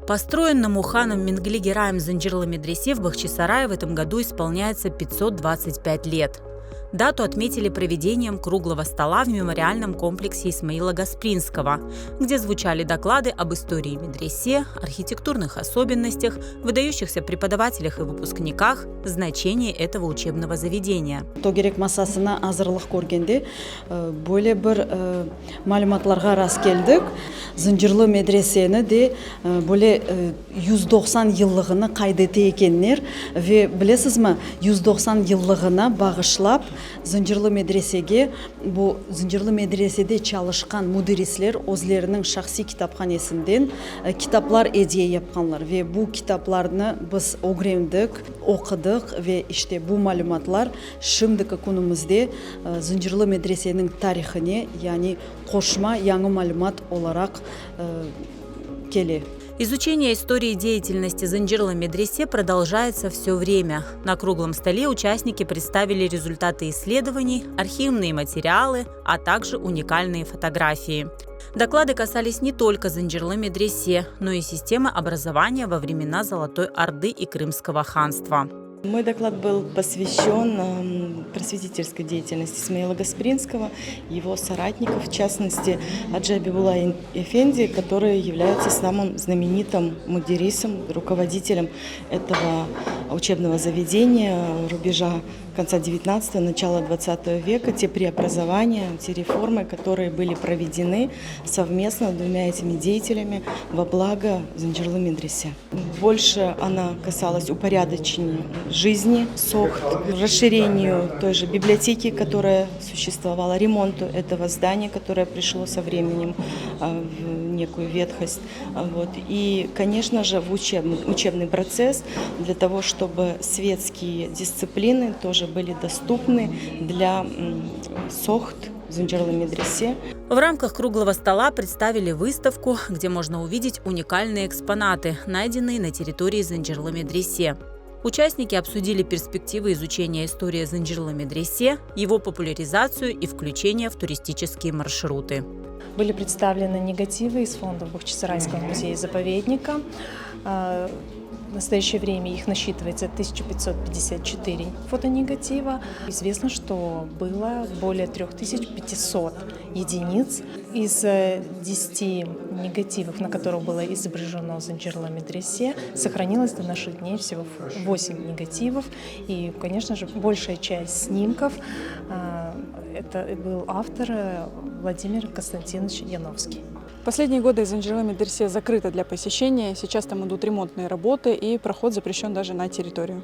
Построенному ханом Менгли Гераем Занджирлы медресе в Бахчисарае в этом году исполняется 525 лет. Дату отметили проведением круглого стола в мемориальном комплексе Исмаила Гаспринского, где звучали доклады об истории медресе, архитектурных особенностях, выдающихся преподавателях и выпускниках, значении этого учебного заведения. Тогерек массасына азырлык көргенде более бир малыматларга рас келдик. Занджирлы медресени де более 190 yılлыгыны кайдете экеннер. Ве билесизми, 190 yılлыгына багышлап Занджирлы медресеге, bu Занджирлы медреседе чалышкан мудирислер өзлеринин шахси китапханесинден китаплар эдие япканлар. Ве бу китапларны биз огрендик, окудук ве иште бу малыматлар шымдыкы күнүмүздө Занджирлы медресенин тарихине, яни кошма яңы малымат оларак келе. Изучение истории деятельности Занджирлы медресе продолжается все время. На круглом столе участники представили результаты исследований, архивные материалы, а также уникальные фотографии. Доклады касались не только Занджирлы медресе, но и системы образования во времена Золотой Орды и Крымского ханства. Мой доклад был посвящен просветительской деятельности Исмаила Гаспринского, его соратников, в частности, Аджи Абибулла Эфенди, который является самым знаменитым мудирисом, руководителем этого учебного заведения рубежа конца 19-го, начала 20 века. Те преобразования, те реформы, которые были проведены совместно двумя этими деятелями во благо Занджирлы медресе. Больше она касалась упорядочения жизни, сохт, расширению той же библиотеки, которая существовала, ремонту этого здания, которое пришло со временем в некую ветхость. Вот. И, конечно же, в учебный процесс для того, чтобы светские дисциплины тоже были доступны для сохт Занджирлы медресе. В рамках круглого стола представили выставку, где можно увидеть уникальные экспонаты, найденные на территории Занджирлы медресе. Участники обсудили перспективы изучения истории Занджирлы медресе, его популяризацию и включение в туристические маршруты. Были представлены негативы из фонда Бахчисарайского музея-заповедника. В настоящее время их насчитывается 1554 фотонегатива. Известно, что было более 3500 единиц. Из 10 негативов, на которых было изображено Занджирлы медресе, сохранилось до наших дней всего 8 негативов. И, конечно же, большая часть снимков это был автор Владимир Константинович Яновский. В последние годы Занджирлы медресе закрыта для посещения. Сейчас там идут ремонтные работы, и проход запрещен даже на территорию.